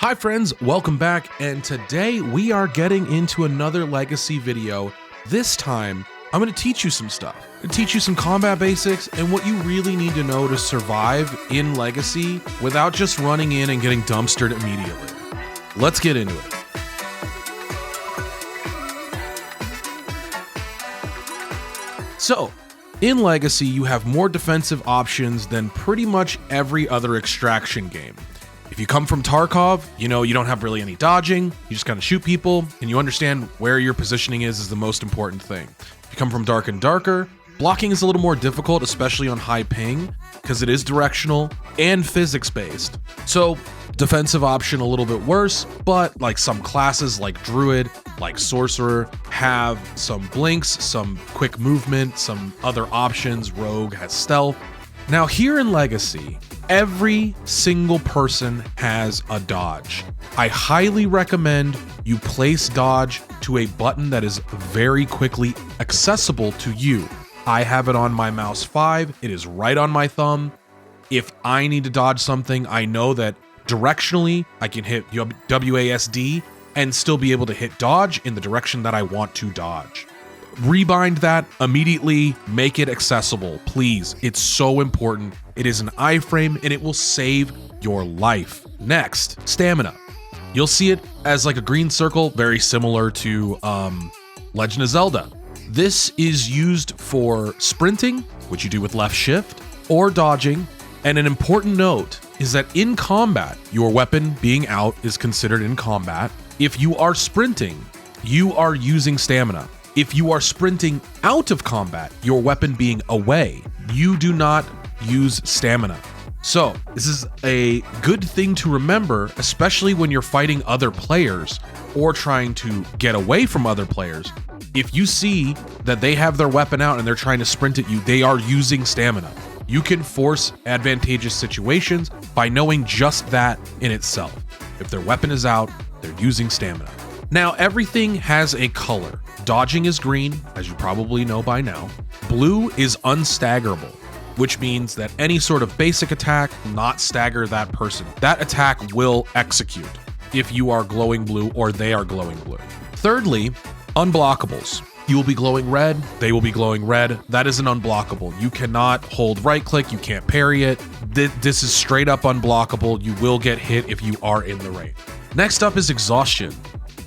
Hi friends, welcome back, and today we are getting into another Legacy video. This time, I'm going to teach you some stuff. I'm going to teach you some combat basics and what you really need to know to survive in Legacy without just running in and getting dumpstered immediately. Let's get into it. So, in Legacy, you have more defensive options than pretty much every other extraction game. If you come from Tarkov, you know you don't have really any dodging, you just kind of shoot people, and you understand where your positioning is the most important thing. If you come from Dark and Darker, blocking is a little more difficult, especially on high ping, because it is directional and physics-based. So, defensive option a little bit worse, but like some classes like Druid, like Sorcerer, have some blinks, some quick movement, some other options. Rogue has stealth. Now here in Legacy, every single person has a dodge. I highly recommend you place dodge to a button that is very quickly accessible to you. I have it on my mouse 5. It is right on my thumb. If I need to dodge something, I know that directionally I can hit WASD and still be able to hit dodge in the direction that I want to dodge. Rebind that immediately, make it accessible, please. It's so important. It is an iframe and it will save your life. Next, stamina. You'll see it as like a green circle, very similar to Legend of Zelda. This is used for sprinting, which you do with left shift, or dodging. And an important note is that in combat, your weapon being out is considered in combat. If you are sprinting, you are using stamina. If you are sprinting out of combat, your weapon being away, you do not use stamina. So this is a good thing to remember, especially when you're fighting other players or trying to get away from other players. If you see that they have their weapon out and they're trying to sprint at you, they are using stamina. You can force advantageous situations by knowing just that in itself. If their weapon is out, they're using stamina. Now, everything has a color. Dodging is green, as you probably know by now. Blue is unstaggerable, which means that any sort of basic attack will not stagger that person. That attack will execute if you are glowing blue or they are glowing blue. Thirdly, unblockables. You will be glowing red, they will be glowing red. That is an unblockable. You cannot hold right click, you can't parry it. This is straight up unblockable. You will get hit if you are in the range. Next up is Exhaustion.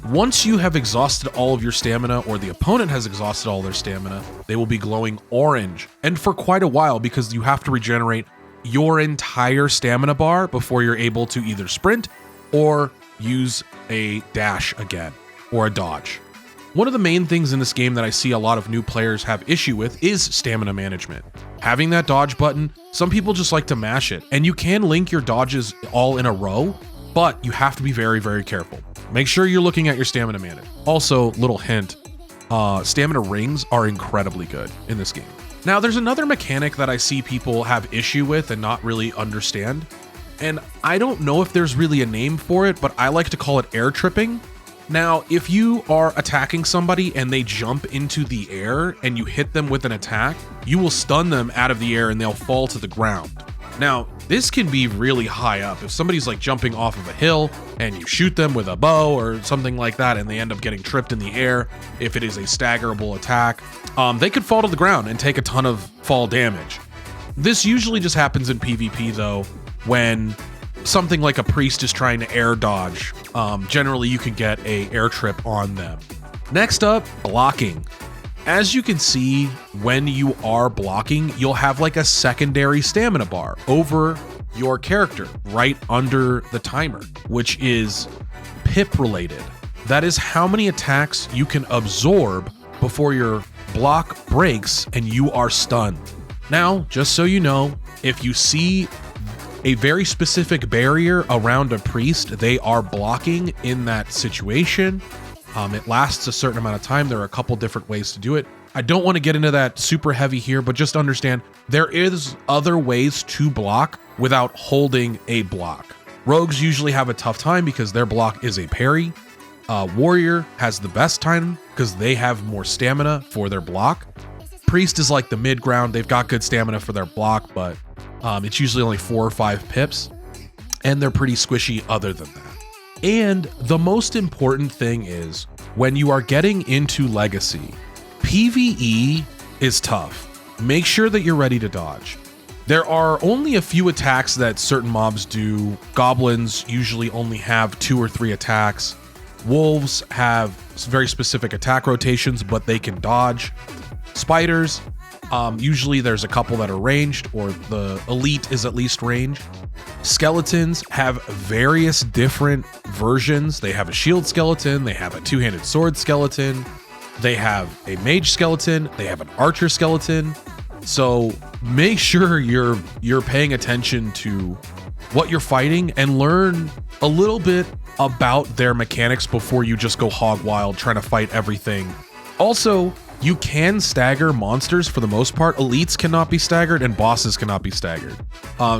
Once you have exhausted all of your stamina, or the opponent has exhausted all their stamina, they will be glowing orange, and for quite a while, because you have to regenerate your entire stamina bar before you're able to either sprint or use a dash again, or a dodge. One of the main things in this game that I see a lot of new players have issue with is stamina management. Having that dodge button, some people just like to mash it, and you can link your dodges all in a row, but you have to be very, very careful. Make sure you're looking at your stamina management. Also, little hint, stamina rings are incredibly good in this game. Now, there's another mechanic that I see people have issue with and not really understand. And I don't know if there's really a name for it, but I like to call it air tripping. Now, if you are attacking somebody and they jump into the air and you hit them with an attack, you will stun them out of the air and they'll fall to the ground. Now, this can be really high up. If somebody's like jumping off of a hill and you shoot them with a bow or something like that and they end up getting tripped in the air, if it is a staggerable attack, they could fall to the ground and take a ton of fall damage. This usually just happens in PvP though, when something like a priest is trying to air dodge. Generally, you can get a air trip on them. Next up, blocking. As you can see, when you are blocking, you'll have like a secondary stamina bar over your character right under the timer, which is pip related. That is how many attacks you can absorb before your block breaks and you are stunned. Now, just so you know, if you see a very specific barrier around a priest, they are blocking in that situation. It lasts a certain amount of time. There are a couple different ways to do it. I don't want to get into that super heavy here, but just understand there is other ways to block without holding a block. Rogues usually have a tough time because their block is a parry. Warrior has the best time because they have more stamina for their block. Priest is like the mid ground. They've got good stamina for their block, but it's usually only 4 or 5 pips, and they're pretty squishy other than that. And the most important thing is when you are getting into Legacy, PvE is tough. Make sure that you're ready to dodge. There are only a few attacks that certain mobs do. Goblins usually only have 2 or 3 attacks. Wolves have very specific attack rotations, but they can dodge. Spiders, usually there's a couple that are ranged, or the elite is at least ranged. Skeletons have various different versions. They have a shield skeleton, they have a 2-handed sword skeleton, they have a mage skeleton, they have an archer skeleton. So make sure you're paying attention to what you're fighting and learn a little bit about their mechanics before you just go hog wild trying to fight everything. Also, you can stagger monsters for the most part. Elites cannot be staggered and bosses cannot be staggered.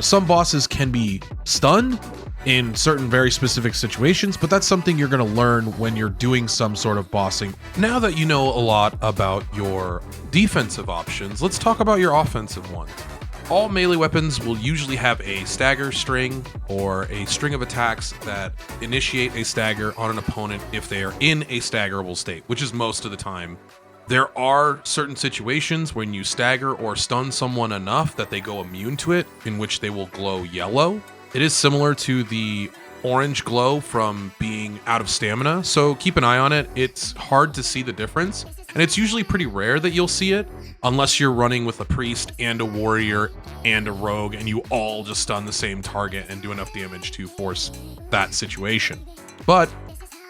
Some bosses can be stunned in certain very specific situations, but that's something you're going to learn when you're doing some sort of bossing. Now that you know a lot about your defensive options, let's talk about your offensive ones. All melee weapons will usually have a stagger string or a string of attacks that initiate a stagger on an opponent if they are in a staggerable state, which is most of the time. There are certain situations when you stagger or stun someone enough that they go immune to it, in which they will glow yellow. It is similar to the orange glow from being out of stamina, so keep an eye on it. It's hard to see the difference, and it's usually pretty rare that you'll see it, unless you're running with a priest and a warrior and a rogue, and you all just stun the same target and do enough damage to force that situation. But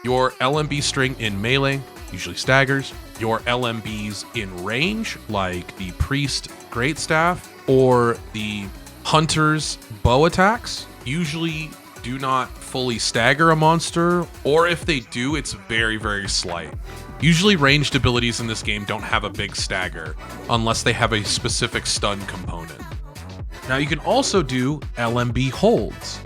your LMB string in melee usually staggers. Your LMBs in range, like the priest greatstaff or the hunter's bow attacks, usually do not fully stagger a monster, or if they do, it's very, very slight. Usually ranged abilities in this game don't have a big stagger unless they have a specific stun component. Now you can also do LMB holds.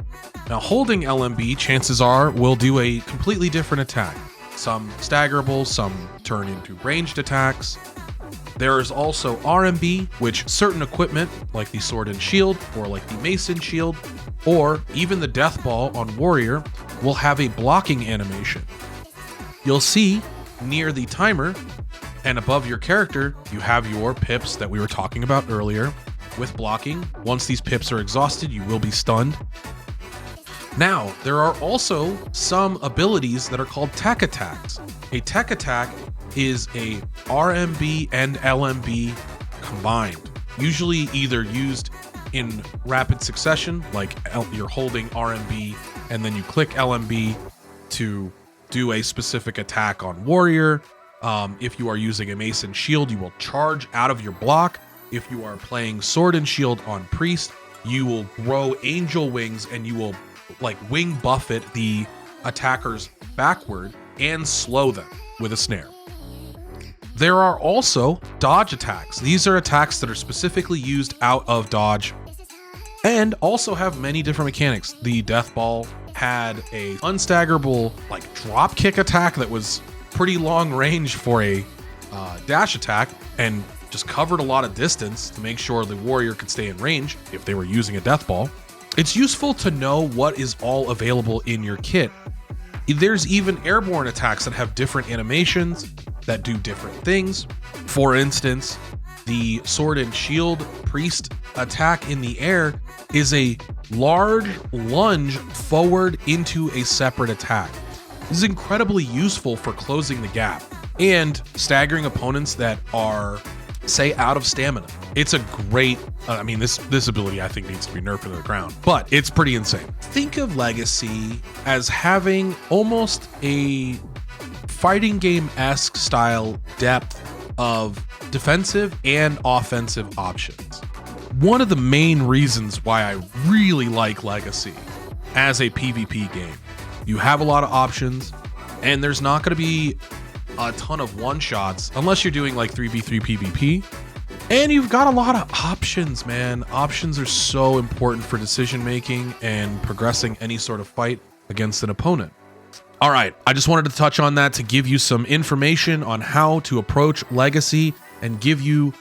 Now holding LMB, chances are, will do a completely different attack. Some staggerable, some turn into ranged attacks. There is also RMB, which certain equipment, like the sword and shield, or like the mace and shield, or even the death ball on warrior, will have a blocking animation. You'll see near the timer and above your character, you have your pips that we were talking about earlier with blocking. Once these pips are exhausted, you will be stunned. Now, there are also some abilities that are called tech attacks. A tech attack is a RMB and LMB combined, usually either used in rapid succession, like you're holding RMB and then you click LMB to do a specific attack on warrior. If you are using a mace and shield, you will charge out of your block. If you are playing sword and shield on priest, you will grow angel wings and you will like wing buffet the attackers backward and slow them with a snare. There are also dodge attacks. These are attacks that are specifically used out of dodge and also have many different mechanics. The death ball had a unstaggerable like drop kick attack that was pretty long range for a dash attack and just covered a lot of distance to make sure the warrior could stay in range if they were using a death ball. It's useful to know what is all available in your kit. There's even airborne attacks that have different animations that do different things. For instance, the sword and shield priest attack in the air is a large lunge forward into a separate attack. This is incredibly useful for closing the gap and staggering opponents that are, say, out of stamina. It's a great, this ability I think needs to be nerfed to the ground, but it's pretty insane. Think of Legacy as having almost a fighting game-esque style depth of defensive and offensive options. One of the main reasons why I really like Legacy as a PvP game. You have a lot of options, and there's not going to be a ton of one-shots unless you're doing like 3v3 PvP. And you've got a lot of options, man. Options are so important for decision making and progressing any sort of fight against an opponent. All right, I just wanted to touch on that to give you some information on how to approach Legacy and give you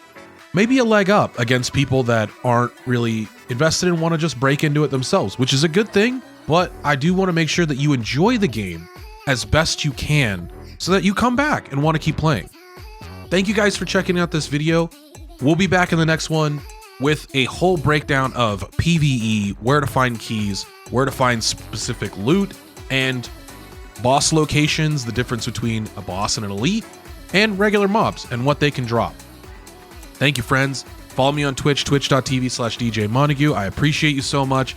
maybe a leg up against people that aren't really invested and want to just break into it themselves, which is a good thing. but I do want to make sure that you enjoy the game as best you can so that you come back and want to keep playing. Thank you guys for checking out this video. We'll be back in the next one with a whole breakdown of PvE, where to find keys, where to find specific loot, and boss locations, the difference between a boss and an elite, and regular mobs and what they can drop. Thank you, friends. Follow me on Twitch, twitch.tv/DJ Montague. I appreciate you so much.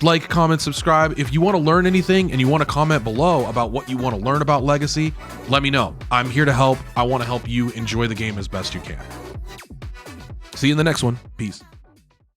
Like, comment, subscribe. If you want to learn anything and you want to comment below about what you want to learn about Legacy, let me know. I'm here to help. I want to help you enjoy the game as best you can. See you in the next one. Peace.